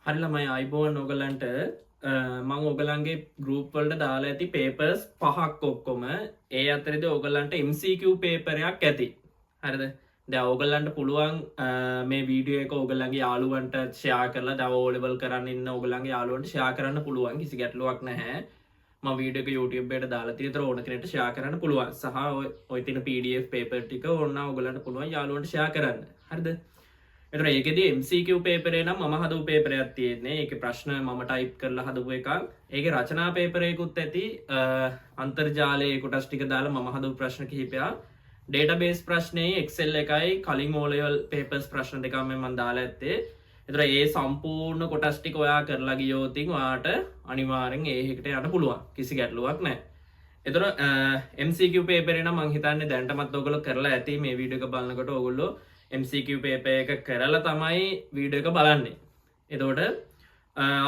හරි ළමයි අයිබෝන් ඔයගලන්ට මම ඔයගලන්ගේ ගෲප් වලට දාලා ඇති පේපර්ස් 5ක් ඔක්කොම ඒ අතරේදී ඔයගලන්ට MCQ පේපරයක් ඇති. හරිද? දැන් ඔයගලන්ට පුළුවන් මේ වීඩියෝ එක ඔයගලන්ගේ යාළුවන්ට ෂෙයා කරලා දව O level කරන්න ඉන්න ඔයගලන්ගේ යාළුවන්ට ෂෙයා කරන්න පුළුවන්. කිසි ගැටලුවක් නැහැ. මම වීඩියෝ එක YouTube එකට දාලා තියෙන තර ඕන කෙනෙක්ට ෂෙයා කරන්න පුළුවන්. සහ ඔය තියෙන PDF පේපර් ටික ඕන ඔයගලන්ට පුළුවන් යාළුවන්ට ෂෙයා කරන්න. හරිද? එතකොට ඒකෙදී MCQ පේපරේ නම් මම හදපු පේපරයක් තියෙන්නේ. ඒකේ ප්‍රශ්න මම ටයිප් කරලා හදපු එකක්. ඒකේ රචනා පේපරයකුත් ඇති. අන්තර්ජාලයේ කොටස් ටික දාලා මම හදපු ප්‍රශ්න කිහිපයක්. ඩේටාබේස් ප්‍රශ්නේ Excel එකයි කලින් O level papers ප්‍රශ්න දෙකම මම දාලා ඇත්තේ. එතකොට ඒ සම්පූර්ණ කොටස් ටික ඔයා කරලා ගියොත් ඔයාට අනිවාර්යෙන් ඒ එකට යන්න පුළුවන්. කිසි ගැටලුවක් නැහැ. එතකොට MCQ පේපරේ නම් මම හිතන්නේ දැනටමත් ඔයගොල්ලෝ කරලා ඇති. මේ වීඩියෝ එක බලනකොට ඔයගොල්ලෝ MCQ පේපර් එක කරලා තමයි වීඩියෝ එක බලන්නේ. එතකොට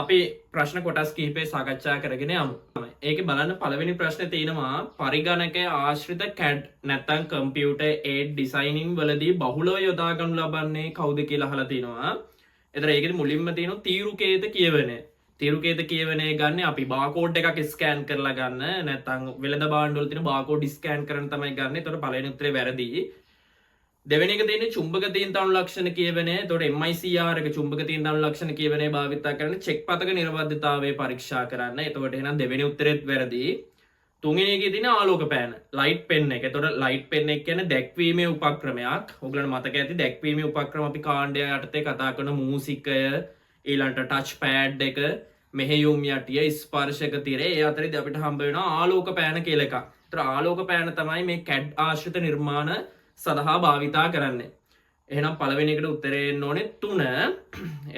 අපි ප්‍රශ්න කොටස් කිහිපේ සාකච්ඡා කරගෙන යමු. ඒකේ බලන්න පළවෙනි ප්‍රශ්නේ තියෙනවා පරිගණකය ආශ්‍රිත CAD නැත්නම් computer aided designing වලදී බහුලව යොදා ගනු ලබන්නේ කවුද කියලා අහලා තිනවා. එතකොට ඒකෙදි මුලින්ම තියෙනවා තීරුකේත කියවනය. තීරුකේත කියවනය ගන්න අපි බාකෝඩ් එකක් ස්කෑන් කරලා ගන්න නැත්නම් වෙළඳ භාණ්ඩ වල තියෙන බාකෝඩ් ස්කෑන් කරන තමයි ගන්න. එතකොට පළවෙනි උත්තරේ වැරදි. දෙවෙනි එක තියෙන්නේ චුම්බක තීන්තාණු ලක්ෂණ කියවනය. එතකොට MICR එක චුම්බක තීන්තාණු ලක්ෂණ කියවනය භාවිත කරන චෙක් පතක නිර්වද්‍යතාවය පරීක්ෂා කරන්න. එතකොට එහෙනම් දෙවෙනි උත්තරෙත් වැරදි. තුන්වෙනි එකේ තියෙන ආලෝක පෑන ලයිට් පෙන් එක. එතකොට ලයිට් පෙන් එක කියන්නේ දැක්වීමේ උපක්‍රමයක්. ඔයගලන්ට මතක ඇති දැක්වීමේ උපක්‍රම අපි කාණ්ඩය යටතේ කතා කරන මූසිකය ඊළඟට ටච් පෑඩ් එක මෙහෙයුම් යටිය ස්පර්ශක තිරේ ඒ අතරේදී අපිට හම්බ වෙනවා ආලෝක පෑන කියලා එකක්. ඒතර ආලෝක පෑන තමයි මේ CAD ආශ්‍රිත නිර්මාණ සඳහා භාවිතා කරන්නේ. එහෙනම් පළවෙනි එකට උත්තරේ එන්න ඕනේ 3.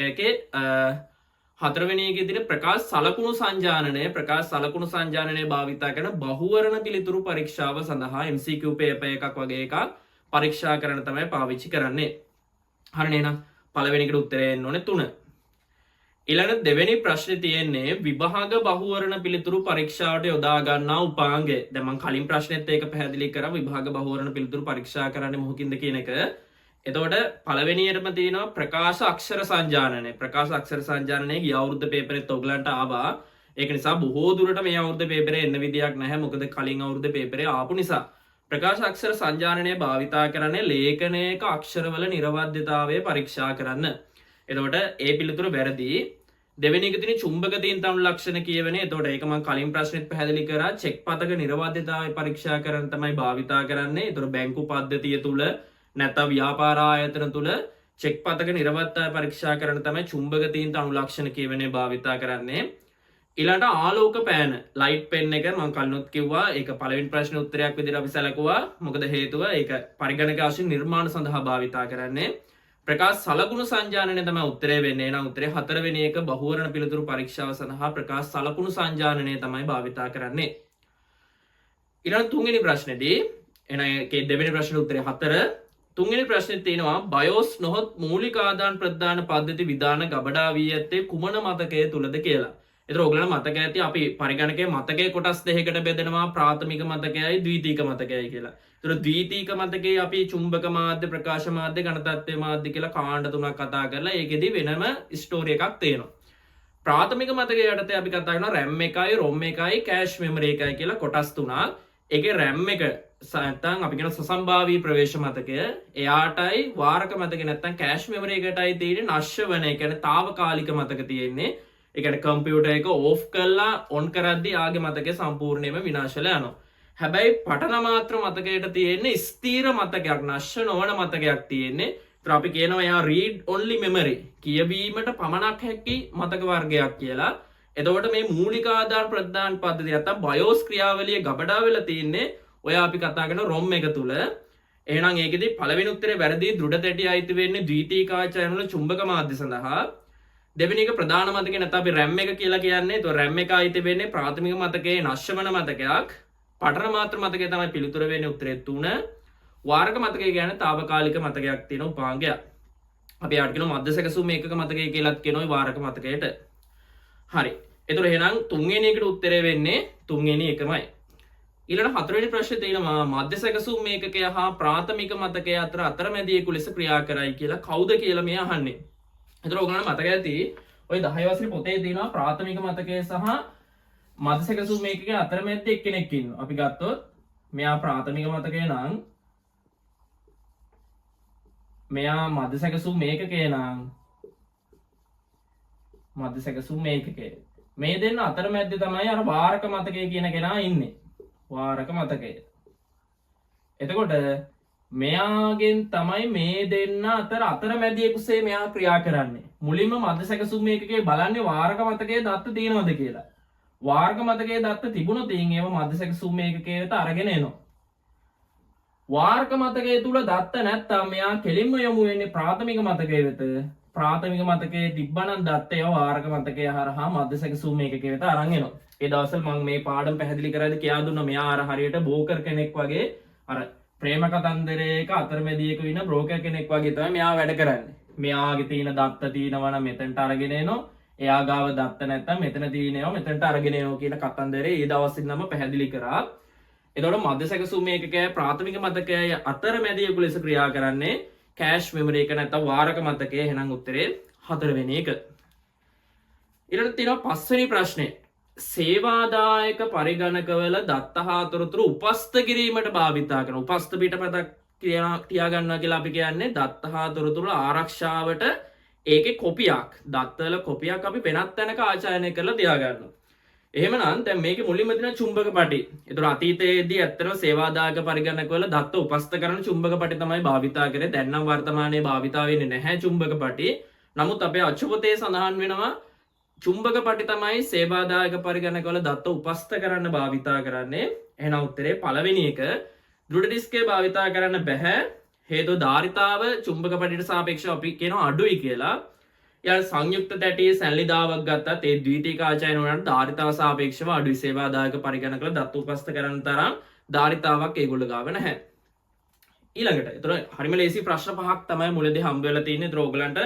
ඒකේ හතරවෙනි එකේ තියෙන ප්‍රකාශ සලකුණු සංජානනය භාවිතා කරන බහුවර්ණ පිළිතුරු පරීක්ෂාව සඳහා MCQ පේපර් එකක් වගේ එකක් පරීක්ෂා කරන්න තමයි පාවිච්චි කරන්නේ. හරිනේ එහෙනම් පළවෙනි එකට උත්තරේ එන්න ඕනේ 3. ඊළඟ දෙවෙනි ප්‍රශ්නේ තියෙන්නේ විභාග බහුවර්ණ පිළිතුරු පරීක්ෂාවට යොදා ගන්නා උපාංගය. දැන් මම කලින් ප්‍රශ්නෙත් ඒක පැහැදිලි කරා විභාග බහුවර්ණ පිළිතුරු පරීක්ෂා කරන්නේ මොකකින්ද කියන එක. එතකොට පළවෙනියටම තියෙනවා ප්‍රකාශ අක්ෂර සංජානනය. ප්‍රකාශ අක්ෂර සංජානනය ගිය අවුරුද්ද පේපරෙත් ඔයගලන්ට ආවා. ඒක නිසා බොහෝ දුරට මේ අවුරුද්ද පේපරේ එන්න විදියක් නැහැ. මොකද කලින් අවුරුද්ද පේපරේ ආපු නිසා. ප්‍රකාශ අක්ෂර සංජානනය භාවිතා කරන්නේ ලේඛනයක අක්ෂරවල නිර්වද්‍යතාවය පරීක්ෂා කරන්න. එතකොට ඒ පිළිතුර වැරදි. දෙවෙනි එක තියෙන චුම්බක තීන්තාණු ලක්ෂණ කියවනේ. එතකොට ඒක මම කලින් ප්‍රශ්නෙත් පැහැදිලි කරා. චෙක් පතක නිර්වද්‍යතාවය පරීක්ෂා කරන්න තමයි භාවිතා කරන්නේ. එතකොට බැංකු පද්ධතිය තුල නැත්නම් ව්‍යාපාර ආයතන තුල චෙක් පතක නිර්වද්‍යතාවය පරීක්ෂා කරන්න තමයි චුම්බක තීන්තාණු ලක්ෂණ කියවනේ භාවිතා කරන්නේ. ඊළඟට ආලෝක පෑන ලයිට් පෙන් එක මම කලිනුත් කිව්වා. ඒක පළවෙනි ප්‍රශ්නේ උත්තරයක් විදිහට අපි සැලකුවා. මොකද හේතුව ඒක පරිගණක ආශ්‍රිත නිර්මාණ සඳහා භාවිතා කරන්නේ. ප්‍රකාශ සලකුණු සංජානනය තමයි උත්තරේ වෙන්නේ. එහෙනම් උත්තරේ 4 වෙනි එක බහුවර්ණ පිළිතුරු පරීක්ෂාව සඳහා ප්‍රකාශ සලකුණු සංජානනය තමයි භාවිතා කරන්නේ. ඊළඟ තුන්වෙනි ප්‍රශ්නේදී එහෙනම් ඒකේ දෙවෙනි ප්‍රශ්නේ උත්තරේ 4. තුන්වෙනි ප්‍රශ්නේ තියෙනවා බයෝස් නොහොත් මූලික ආදාන ප්‍රදාන පද්ධති විධාන ගබඩා වී ඇත්තේ කුමන මතකයේ තුලද කියලා. ඒතර ඔයගලන්ට මතක ඇති අපි පරිගණකයේ මතකයේ කොටස් දෙකකට බෙදෙනවා ප්‍රාථමික මතකයයි ද්විතීක මතකයයි කියලා. ඒතර ද්විතීක මතකයේ අපි චුම්බක මාධ්‍ය ප්‍රකාශ මාධ්‍ය ඝන තත්ත්ව මාධ්‍ය කියලා කාණ්ඩ තුනක් කතා කරලා ඒකෙදි වෙනම ස්ටෝරි එකක් තියෙනවා. ප්‍රාථමික මතකයේ යටතේ අපි කතා කරනවා RAM එකයි ROM එකයි කෑෂ් මෙමරි එකයි කියලා කොටස් තුනක්. ඒකේ RAM එක නැත්නම් අපි කියන සසම්භාවී ප්‍රවේශ මතකය එයාටයි වාරක මතකය නැත්නම් කෑෂ් මෙමරි එකටයි තියෙන්නේ නශ්‍ය වෙන ඒ කියන්නේ తాවකාලික මතක තියෙන්නේ. ඒ කියන්නේ කම්පියුටර් එක ඕෆ් කරලා ඔන් කරද්දී ආගේ මතකය සම්පූර්ණයෙන්ම විනාශ වෙලා යනවා. හැබැයි පටන මාත්‍ර මතකයට තියෙන්නේ ස්ථීර මතකයක් නශ්‍ය නොවන මතකයක් තියෙන්නේ. ඒතර අපි කියනවා එයා read only memory කියවීමට පමණක් හැකි මතක වර්ගයක් කියලා. එතකොට මේ මූලික ආදාන ප්‍රදාන පද්ධතිය නැත්නම් BIOS ක්‍රියාවලිය ගබඩා වෙලා තියෙන්නේ ඔය අපි කතා කරන ROM එක තුල. එහෙනම් ඒකෙදි පළවෙනි උත්තරේ වැරදි. දෘඪ තැටි අයිති වෙන්නේ ද්විතීක ආචරණ වල චුම්බක මාධ්‍ය සඳහා. දෙවෙනි එක ප්‍රධාන මතකේ නැත්නම් අපි RAM එක කියලා කියන්නේ. ඒතකොට RAM එක අයිති වෙන්නේ ප්‍රාථමික මතකයේ නශ්‍ය වෙන මතකයක්. පඨන මාත්‍ර මතකයේ තමයි පිළිතුර වෙන්නේ උත්තරේ 3. වාරක මතකය කියන්නේ తాවකාලික මතකයක් තියෙන උපාංගයක්. අපි යාට කියනවා මධ්‍ය සැකසුම් ඒකක මතකය කියලාත් කියනවා වාරක මතකයට. හරි. ඒතකොට එහෙනම් තුන්වෙනි එකට උත්තරේ වෙන්නේ තුන්වෙනි එකමයි. ඊළඟ හතරවෙනි ප්‍රශ්නේ තියෙනවා මධ්‍ය සැකසුම් ඒකකය හා ප්‍රාථමික මතකය අතර අතරමැදියෙකු ලෙස ක්‍රියා කරයි කියලා කවුද කියලා මේ අහන්නේ. එතකොට ඔයගොල්ලන්ට මතක ඇති ඔය 10 වසරේ පොතේ තියෙනවා ප්‍රාථමික මතකය සහ මධ්‍ය සැකසුම් මේකකයේ අතරමැද එක්කෙනෙක් ඉන්නවා. අපි ගත්තොත් මෙයා ප්‍රාථමික මතකය නම් මෙයා මධ්‍ය සැකසුම් මේකකේ නම් මධ්‍ය සැකසුම් මේකකේ. මේ දෙන්න අතරමැද්දේ තමයි අර වාරක මතකය කියන කෙනා ඉන්නේ. වාරක මතකය. එතකොට මෙයාගෙන් තමයි මේ දෙන්න අතරමැදියෙකුසේ මෙයා ක්‍රියා කරන්නේ. මුලින්ම මධ්‍ය සැකසුම් මේකකේ බලන්නේ වාරක මතකයේ දත්ත තියෙනවද කියලා. වාර්ග මතකයේ දත්ත තිබුණොත් ඒව මධ්‍ය සැකසුම් මේකකයට අරගෙන එනවා. වාර්ග මතකයේ තුල දත්ත නැත්තම් මෙයා කෙලින්ම යොමු වෙන්නේ ප්‍රාථමික මතකයේ වෙත. ප්‍රාථමික මතකයේ තිබ්බනම් දත්ත ඒවා වාර්ග මතකය හරහා මධ්‍ය සැකසුම් මේකකයට අරන් එනවා. ඒ දවස්වල මම මේ පාඩම් පැහැදිලි කරද්දී කියා දුන්නා මෙයා අර හරියට බෝකර් කෙනෙක් වගේ අර ප්‍රේම කතන්දරයක අතරමැදියක ඉන්න බ්‍රෝකර් කෙනෙක් වගේ තමයි මෙයා වැඩ කරන්නේ. මෙයාගේ තියෙන දත්ත තියෙනවා නම් මෙතනට අරගෙන එනවා. එයා ගාව දත්ත නැත්තම් මෙතන තියෙනවා මෙතනට අරගෙන එනවා කියන කතන්දරේ ඒ දවස්වලින්ම පැහැදිලි කරා. එතකොට මධ්‍ය සැකසුම් මේකකයේ ප්‍රාථමික මතකයේ අතරමැදියෙකු ලෙස ක්‍රියා කරන්නේ කෑෂ් මෙමරි එක නැත්තම් වාරක මතකයේ. එහෙනම් උත්තරේ 4 වෙනි එක. ඊළඟට තියෙනවා 5 වෙනි ප්‍රශ්නේ. සේවාදායක පරිගණකවල දත්ත හා තොරතුරු උපස්ථ කිරීමට භාවිතා කරන උපස්ථ පිටපතක් තියා ගන්නවා කියලා අපි කියන්නේ දත්ත හා තොරතුරු ආරක්ෂාවට ඒකේ කොපියක් දත්තවල කොපියක් අපි වෙනත් තැනක ආචාර්ය කරලා තියාගන්නවා. එහෙමනම් දැන් මේකේ මුලින්ම තියෙන චුම්බක පටි. ඒතර අතීතයේදී ඇත්තටම සේවාදායක පරිගණකවල දත්ත උපස්ථ කරන චුම්බක පටි තමයි භාවිතා කරේ. දැන් නම් වර්තමානයේ භාවිතා වෙන්නේ නැහැ චුම්බක පටි. නමුත් අපේ අච්චුපතේ සඳහන් වෙනවා චුම්බක පටි තමයි සේවාදායක පරිගණකවල දත්ත උපස්ථ කරන්න භාවිතා කරන්නේ. එහෙනම් උත්තරේ පළවෙනි එක. දෘඩ ඩිස්කේ භාවිතා කරන්න බෑ. හේතුව ධාරිතාව චුම්බක පටිට සාපේක්ෂව අපි කියනවා අඩුයි කියලා. ඊළඟ සංයුක්ත තැටියේ සැලලිදාවක් ගත්තත් ඒ ද්විතීක ආචාර්ය වුණාට ධාරිතාව සාපේක්ෂව අඩුයි. සේවාදායක පරිගණකවල දත්ත උපස්ථ කරන තරම් ධාරිතාවක් ඒගොල්ලෝ ගාව නැහැ. ඊළඟට ඒතර හරිම ලේසි ප්‍රශ්න පහක් තමයි මුලදී හම්බ වෙලා තියෙන්නේ. ඒතර ඕගලන්ට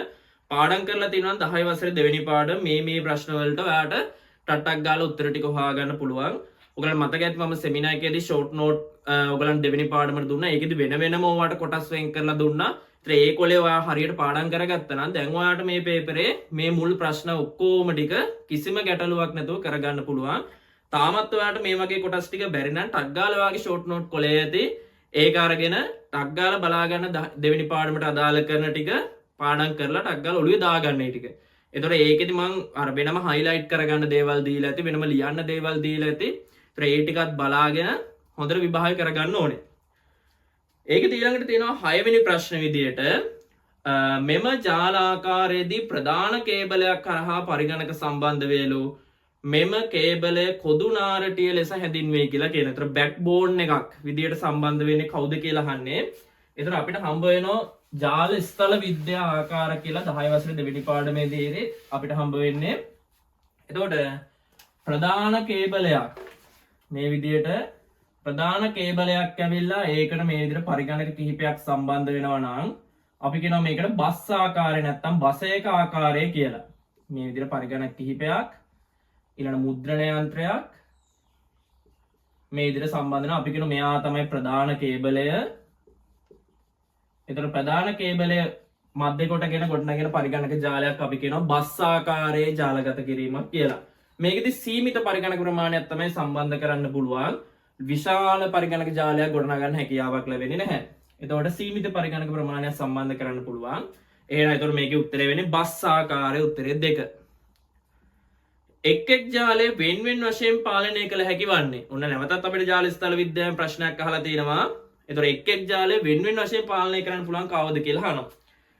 පාඩම් කරලා තියෙනවා 10 වසරේ දෙවෙනි පාඩම මේ ප්‍රශ්න වලට ඔයාලට ටට්ටක් ගාලා උත්තර ටික හොයාගන්න පුළුවන්. ඔයගලන්ට මතක ඇති මම සෙමිනාර් එකේදී ෂෝට් නෝට් ඔයගලන්ට දෙවෙනි පාඩමට දුන්නා. ඒකෙදි වෙන වෙනම ඔයාලට කොටස් වෙන් කරලා දුන්නා. ඒතර ඒ කොලේ ඔයා හරියට පාඩම් කරගත්තා නම් දැන් ඔයාලට මේ පේපරේ මේ මුල් ප්‍රශ්න ඔක්කොම ටික කිසිම ගැටලුවක් නැතුව කරගන්න පුළුවන්. තාමත් ඔයාලට මේ වගේ කොටස් ටික බැරි නම් ටක් ගාලා ඔයාගේ ෂෝට් නෝට් කොලේ ඇති ඒක අරගෙන ටක් ගාලා බලා ගන්න දෙවෙනි පාඩමට අදාළ කරන ටික පාඩම් කරලා ටක් ගාලා ඔළුවේ දාගන්න මේ ටික. ඒතකොට ඒකෙදි මම අර වෙනම හයිලයිට් කරගන්න දේවල් දීලා ඇති වෙනම ලියන්න දේවල් දීලා ඇති. ඒතර ඒ ටිකත් බලාගෙන හොඳට විභාග කරගන්න ඕනේ. ඒක ඊළඟට තියෙනවා 6 වෙනි ප්‍රශ්න විදියට මෙම ජාලාකාරයේදී ප්‍රධාන කේබලයක් කරහා පරිගණක සම්බන්ධ වේලු මෙම කේබලය කොදු නාරටිය ලෙස හැඳින්වේ කියලා කියන. ඒතර බෑක්බෝන් එකක් විදියට සම්බන්ධ වෙන්නේ කවුද කියලා අහන්නේ. ඒතර අපිට හම්බ වෙනවා ජාල ස්ථල විද්‍යා ආකාර කියලා 10 වසරේ දෙවෙනි පාඩමේදී අපිට හම්බ වෙන්නේ. එතකොට ප්‍රධාන කේබලයක් මේ විදියට ප්‍රධාන කේබලයක් ඇවිල්ලා ඒකට මේ විදිහට පරිගණක කිහිපයක් සම්බන්ධ වෙනවා නම් අපි කියනවා මේකට බස් ආකාරය නැත්නම් බස් එක ආකාරය කියලා. මේ විදිහට පරිගණක කිහිපයක් ඊළඟ මුද්‍රණ යන්ත්‍රයක් මේ විදිහට සම්බන්ධ වෙනවා. අපි කියනවා මෙයා තමයි ප්‍රධාන කේබලය. ඒතර ප්‍රධාන කේබලය මැද කොටගෙන ගොඩනගෙන පරිගණක ජාලයක් අපි කියනවා බස් ආකාරයේ ජාලගත කිරීමක් කියලා. මේකෙදි සීමිත පරිගණක ප්‍රමාණයක් තමයි සම්බන්ධ කරන්න පුළුවන්. විශාල පරිගණක ජාලයක් ගොඩනගන්න හැකියාවක් ලැබෙන්නේ නැහැ. එතකොට සීමිත පරිගණක ප්‍රමාණයක් සම්බන්ධ කරන්න පුළුවන්. එහෙනම් එතකොට මේකේ උත්තරය වෙන්නේ බස් ආකාරයේ උත්තරය 2. එක් ජාලය වෙන් වශයෙන් පාලනය කළ හැකි වන්නේ. ඔන්න නැවතත් අපිට ජාල ස්ථල විද්‍යාවේ ප්‍රශ්නයක් අහලා තියෙනවා. එතකොට එක් ජාලය වෙන් වශයෙන් පාලනය කරන්න පුළුවන් කවද කියලා අහනවා.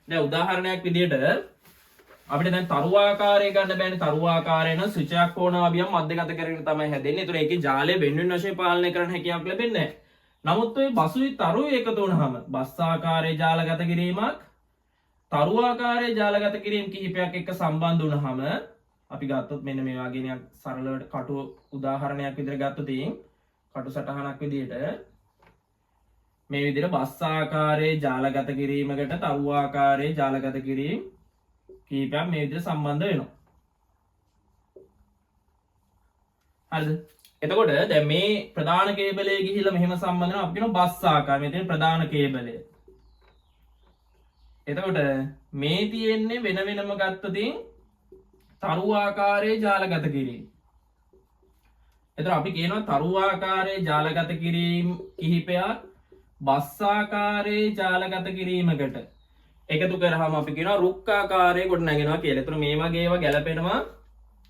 දැන් උදාහරණයක් විදියට අපිට දැන් තරු ආකාරය ගන්න බෑනේ. තරු ආකාරය නම් ස්විචයක් ඕනාවියම් මැදගත කරගෙන තමයි හැදෙන්නේ. ඒතර ඒකේ ජාලය වෙන වශයෙන් පාලනය කරන්න හැකියාවක් ලැබෙන්නේ නැහැ. නමුත් ඔය බසුයි තරුයි එකතු වුණාම බස් ආකාරයේ ජාලගත කිරීමක් තරු ආකාරයේ ජාලගත කිරීම කිහිපයක් එක්ක සම්බන්ධ වුණාම අපි ගත්තොත් මෙන්න මේ වගේ නිකන් සරලවට කටු උදාහරණයක් විදිහට ගත්තොත් කටු සටහනක් විදිහට මේ විදිහට බස් ආකාරයේ ජාලගත කිරීමකට තරු ආකාරයේ ජාලගත කිරීම කීපයක් මේ විදිහට සම්බන්ධ වෙනවා. හරිද? එතකොට දැන් මේ ප්‍රධාන කේබලයේ ගිහිල්ලා මෙහෙම සම්බන්ධ වෙනවා. අපි කියනවා බස් ආකාරය. මේ තියෙන ප්‍රධාන කේබලය. එතකොට මේ තියෙන්නේ වෙන වෙනම ගත්තොතින් තරු ආකාරයේ ජාලගත කිරීම. එතකොට අපි කියනවා තරු ආකාරයේ ජාලගත කිරීම කිහිපයක් බස් ආකාරයේ ජාලගත කිරීමකට එකතු කරාම අපි කියනවා රුක් ආකාරයේ කොට නැගෙනවා කියලා. එතකොට මේ වගේ ඒවා ගැලපෙනවා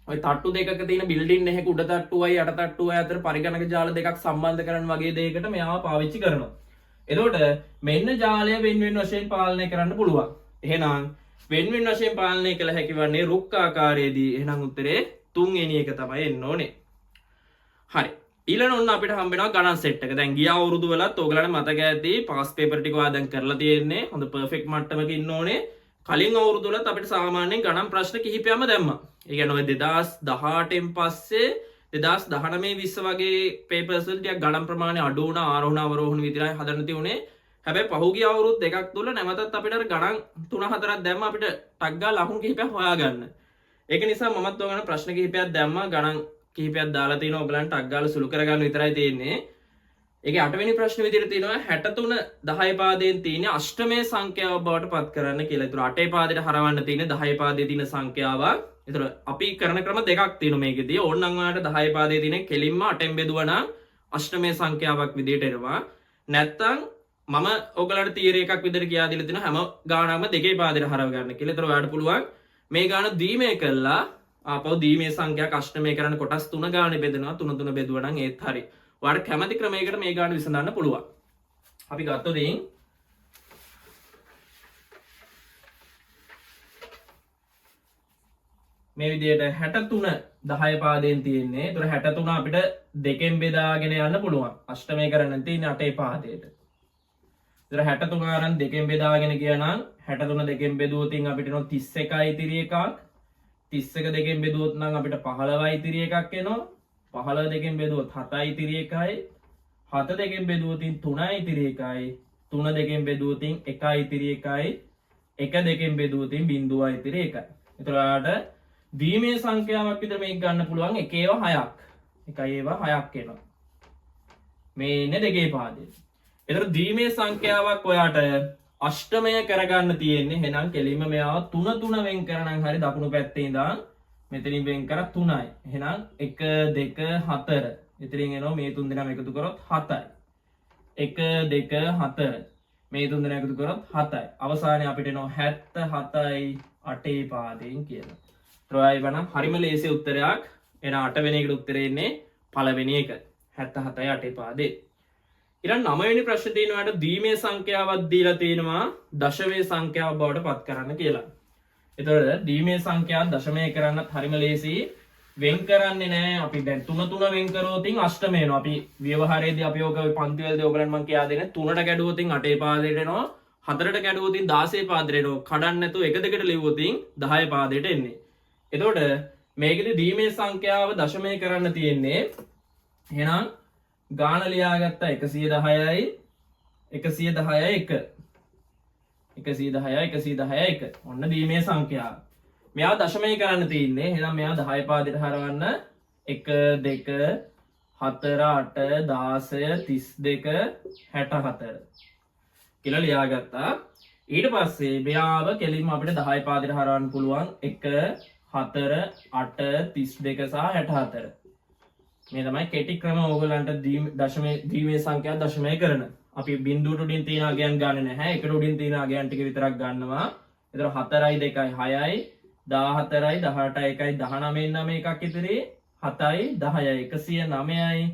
ඔය තට්ටු දෙකක තියෙන බිල්ඩින් එකක උඩ තට්ටුවයි යට තට්ටුවයි අතර පරිගණක ජාල දෙකක් සම්බන්ධ කරන්න වගේ දෙයකට මෙයාව පාවිච්චි කරනවා. එතකොට මෙන්න ජාලය වෙන වෙන වශයෙන් පාලනය කරන්න පුළුවන්. එහෙනම් වෙන වෙන වශයෙන් පාලනය කළ හැකි වන්නේ රුක් ආකාරයේදී. එහෙනම් උත්තරේ 3 වෙනි එක තමයි එන්න ඕනේ. හරි. ඊළඟ ඔන්න අපිට හම්බ වෙනවා ගණන් සෙට් එක. දැන් ගිය අවුරුදු වලත් ඔයගලන්ට මතක ඇති පාස් පේපර් ටික ඔයා දැන් කරලා තියෙන්නේ. හොඳ පර්ෆෙක්ට් මට්ටමක ඉන්න ඕනේ. කලින් අවුරුදු වලත් අපිට සාමාන්‍යයෙන් ගණන් ප්‍රශ්න කිහිපයක්ම දැම්මා. ඒ කියන්නේ ඔය 2018න් පස්සේ 2019 20 වගේ පේපර්ස් වල ටිකක් ගණන් ප්‍රමාණය අඩු වුණා. ආරෝහණ අවරෝහණ විතරයි හදන්න තියුනේ. හැබැයි පහුගිය අවුරුදු දෙකක් තුල නැවතත් අපිට අර ගණන් 3-4ක් දැම්ම අපිට ටක් ගාලා ලකුණු කිහිපයක් හොයාගන්න. ඒක නිසා මමත් ඔයගලන්ට ප්‍රශ්න කිහිපයක් දැම්මා. ගණන් කිහිපයක් දාලා තිනවා. ඔයගලන්ට ටක් ගාලා සුළු කරගන්න විතරයි තියෙන්නේ. ඒකේ 8 වෙනි ප්‍රශ්න විදිහට තියෙනවා 63 10 පාදයෙන් තියෙන අෂ්ටමයේ සංඛ්‍යාව බවට පත් කරන්න කියලා. ඒතර 8 පාදයට හරවන්න තියෙන 10 පාදයේ තියෙන සංඛ්‍යාවක්. ඒතර අපි කරන ක්‍රම දෙකක් තියෙනවා මේකෙදී. ඕනනම් ඔයාලට 10 පාදයේ තියෙන කෙලින්ම 8න් බෙදුවා නම් අෂ්ටමයේ සංඛ්‍යාවක් විදිහට එනවා. නැත්තම් මම ඔයගලන්ට තියරි එකක් විදිහට කියා දීලා තිනවා හැම ගානක්ම දෙකේ පාදයට හරව ගන්න කියලා. ඒතර ඔයාලට පුළුවන් මේ ගාන දීමේ කළා ආපහු දීමේ සංඛ්‍යාවක් අෂ්ටමයේ කරන්න කොටස් 3 ගානේ බෙදනවා. 3 3 බෙදුවා නම් ඒත් හරි. ඔයාලට කැමති ක්‍රමයකට මේ ගාන විසඳන්න පුළුවන්. අපි ගත්තොත් මේ විදිහට 63 10 පාදයෙන් තියෙන්නේ. ඒතර 63 අපිට දෙකෙන් බෙදාගෙන යන්න පුළුවන්. අෂ්ටමයේ කරන්න තියෙන්නේ 8 පාදයට. ඒතර 63 අරන් දෙකෙන් බෙදාගෙන ගියා නම් 63 දෙකෙන් බෙදුවොත් අපිට එනවා 31යි ඉතිරි එකක්. 31 දෙකෙන් බෙදුවොත් නම් අපිට 15යි ඉතිරි එකක් එනවා. 15 දෙකෙන් බෙදුවොත් 7යි ඉතිරි එකයි. 7 දෙකෙන් බෙදුවොත් 3යි ඉතිරි එකයි. 3 දෙකෙන් බෙදුවොත් 1යි ඉතිරි එකයි. 1 දෙකෙන් බෙදුවොත් 0යි ඉතිරි එකයි. ඒතර ඔයාලට දීමේ සංඛ්‍යාවක් විතර මේක ගන්න පුළුවන්. එක ඒවා 6ක්. එකයි ඒවා 6ක් එනවා. මේ ඉන්නේ දෙකේ පාදේ. ඒතර දීමේ සංඛ්‍යාවක් ඔයාට අෂ්ටමය කරගන්න තියෙන්නේ. එහෙනම් කෙලින්ම මෙයාව 3 3 වෙන් කරනම් හරි දකුණු පැත්තේ ඉඳන් මෙතනින් වෙන් කර 3යි. එහෙනම් 1 2 4. ඉතින් එනවා මේ තුන් දෙනාම එකතු කරොත් 7යි. 1 2 4. මේ තුන් දෙනා එකතු කරොත් 7යි. අවසානයේ අපිට එනවා 77යි 8 පාදයෙන් කියලා. ප්‍රොයයි වනම් හරිම ලේසි උත්තරයක්. එන 8 වෙනි එකට උත්තරේ ඉන්නේ පළවෙනි එක. 77යි 8 පාදේ. ඊළඟ 9 වෙනි ප්‍රශ්නේ තියෙනවාට දීමේ සංඛ්‍යාවක් දීලා තියෙනවා දශමයේ සංඛ්‍යාව බවට පත් කරන්න කියලා. එතකොට දීමේ සංඛ්‍යාව දශමයේ කරන්නත් හරිම ලේසි. වෙන් කරන්නේ නැහැ. අපි දැන් 3 3 වෙන් කරොත් අෂ්ටම එනවා. අපි ව්‍යවහාරයේදී අපි ඔක පන්ති වලදී ඔයගලන්ට මම කියා දෙන්නේ 3ට කැඩුවොත් 8 පාදයට එනවා. 4ට කැඩුවොත් 16 පාදයට එනවා. කඩන්න නැතුව 1 2ට ලියුවොත් 10 පාදයට එන්නේ. එතකොට මේකෙදි දීමේ සංඛ්‍යාව දශමයේ කරන්න තියෙන්නේ. එහෙනම් ගාන ලියාගත්තා 110යි 110යි 1 110යි 110යි 1. ඔන්න දීමේ සංඛ්‍යාව. මෙයා දශමයේ කරන්න තියෙන්නේ. එහෙනම් මෙයා 10 පාදයට හරවන්න 1 2 4 8 16 32 64 කියලා ලියාගත්තා. ඊට පස්සේ මෙයාව කෙලින්ම අපිට 10 පාදයට හරවන්න පුළුවන් 1 4 8 32 සහ 64. මේ තමයි කෙටි ක්‍රම ඕගලන්ට දීමේ සංඛ්‍යාව දශමයේ කරන. අපි බිංදුවට උඩින් තියෙන අගයන් ගන්න නැහැ. එකට උඩින් තියෙන අගයන් ටික විතරක් ගන්නවා. ඒතර 4යි 2යි 6යි 14යි 18යි 1යි 19න් 9 එකක් ඉතිරි 7යි 10යි 109යි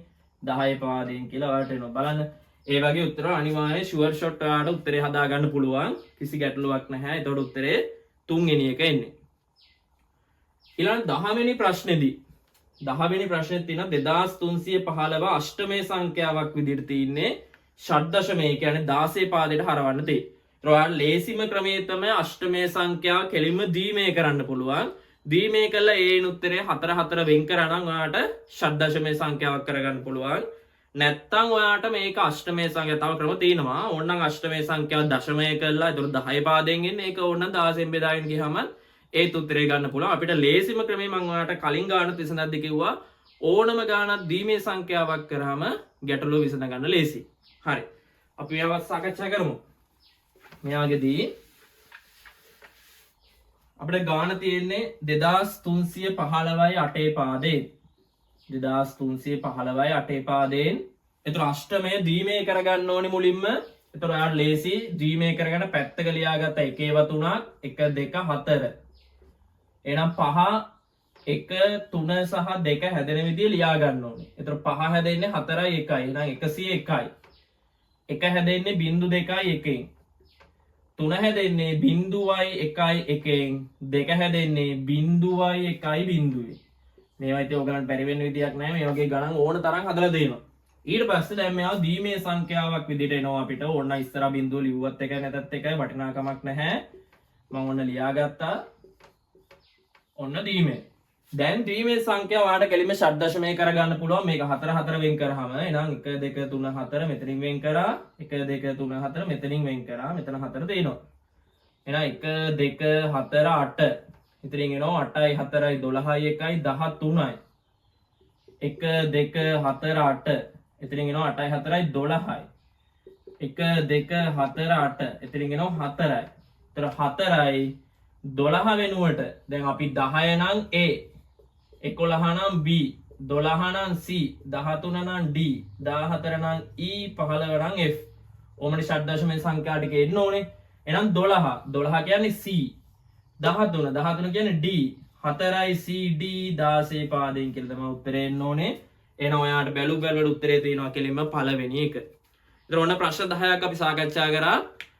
10 පාදයෙන් කියලා ඔයාලට එනවා. බලන්න ඒ වගේ උත්තර අනිවාර්යයෙන් ෂුවර් ෂොට් ඔයාලට උත්තරේ හදා ගන්න පුළුවන්. කිසි ගැටලුවක් නැහැ. ඒතකොට උත්තරේ 3 වෙනි එක එන්නේ. ඊළඟ 10 වෙනි ප්‍රශ්නේදී 10 වෙනි ප්‍රශ්නේ තියෙන 2315 අෂ්ටමයේ සංඛ්‍යාවක් විදිහට තියෙන්නේ ෂඩ්දශමයේ කියන්නේ 16 පාදයට හරවන්න තියෙන්නේ. ඔයාලා ලේසිම ක්‍රමය තමයි අෂ්ටමයේ සංඛ්‍යාව කෙලින්ම දීමේ කරන්න පුළුවන්. දීමේ කළා ඒන උත්තරේ 4 4 වෙන් කරා නම් ඔයාලට ෂඩ්දශමයේ සංඛ්‍යාවක් කරගන්න පුළුවන්. නැත්තම් ඔයාලට මේක අෂ්ටමයේ සංඛ්‍යාව තව ක්‍රම තියෙනවා. ඕනනම් අෂ්ටමයේ සංඛ්‍යාව දශමයේ කළා. ඒතකොට 10 පාදයෙන් එන්නේ. ඒක ඕනනම් 16න් බෙදාගෙන ගියාම ඒත් උත්තරේ ගන්න පුළුවන්. අපිට ලේසිම ක්‍රමය මම ඔයාලට කලින් ගානත් විසඳද්දි කිව්වා ඕනම ගානක් දීමේ සංඛ්‍යාවක් කරාම ගැටලුව විසඳ ගන්න ලේසි. හරි. අපි මේවත් සාකච්ඡා කරමු. මෙයාගේදී අපිට ගාන තියෙන්නේ 2315යි 8 පාදයෙන් 2315යි 8 පාදයෙන්. එතකොට අෂ්ටමය ද්විමය කරගන්න ඕනේ මුලින්ම. එතකොට ඔයාලා ලේසි ද්විමය කරගෙන පැත්තක ලියාගත්ත එකේව තුනක් 1 2 4. එහෙනම් 5 1 3 සහ 2 හැදෙන විදිය ලියා ගන්න ඕනේ. එතකොට 5 හැදෙන්නේ 4යි 1යි. එහෙනම් 101යි. 1 හැදෙන්නේ 0.2යි 1න්. 3 හැදෙන්නේ 0යි 1යි 1න්. 2 හැදෙන්නේ 0යි 1යි 0යි. මේවා ඉතින් ඔයගලන්ට බැරි වෙන්න විදියක් නැහැ. මේ වගේ ගණන් ඕන තරම් හදලා දෙනවා. ඊට පස්සේ දැන් මේවා ද්විමය සංඛ්‍යාවක් විදිහට එනවා අපිට. ඕන්න ඉස්සරහ බිඳුව ලිව්වත් එකයි නැතත් එකයි වටිනාකමක් නැහැ. මම ඔන්න ලියාගත්තා. ඔන්න ද්විමය. දැන් ද්විමය සංඛ්‍යාව ඔයාලට කෙලින්ම ෂඩ් දශමය කරගන්න පුළුවන්. මේක 4 4 වෙන් කරාම එහෙනම් 1 2 3 4 මෙතනින් වෙන් කරා. 1 2 3 4 මෙතනින් වෙන් කරා. මෙතන 4 දෙනවා. එහෙනම් 1 2 4 8. ඉතින් එනවා 8යි 4යි 12යි 1යි 13යි. 1 2 4 8. ඉතින් එනවා 8යි 4යි 12යි. 1 2 4 8. ඉතින් එනවා 4යි. ඒතර 4යි 12 වෙනුවට දැන් අපි 10 නම් A, 11 නම් B, 12 නම් C, 13 නම් D, 14 නම් E, 15 නම් F. ඕමනේ ෂඩ් දශමයේ සංඛ්‍යා ටික එන්න ඕනේ. එහෙනම් 12 කියන්නේ C, 13 කියන්නේ D, 4යි C D 16 පාදයෙන් කියලා තමයි උත්තරේ එන්න ඕනේ. එහෙනම් ඔයාලට බැලුවට උත්තරේ තියෙනවා කෙලින්ම පළවෙනි එක. ඒතර ඔන්න ප්‍රශ්න 10ක් අපි සාකච්ඡා කරා.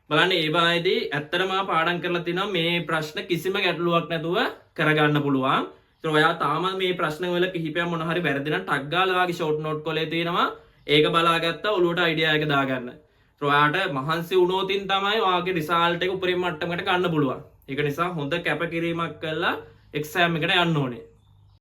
බලන්න ඒ වායේදී ඇත්තටම පාඩම් කරලා තිනවා මේ ප්‍රශ්න කිසිම ගැටලුවක් නැතුව කරගන්න පුළුවන්. ඒතර ඔයා තාම මේ ප්‍රශ්න වල කිහිපයක් මොන හරි වැරදි නම් ටග් ගාලා වාගේ ෂෝට් නෝට් කොලේ තියෙනවා. ඒක බලාගත්තා ඔළුවට අයිඩියා එක දාගන්න. ඒතර ඔයාට මහන්සි වුණොතින් තමයි ඔයාගේ රිසල්ට් එක උපරිම මට්ටමකට ගන්න පුළුවන්. ඒක නිසා හොඳ කැපකිරීමක් කරලා එක්සෑම් එකට යන්න ඕනේ.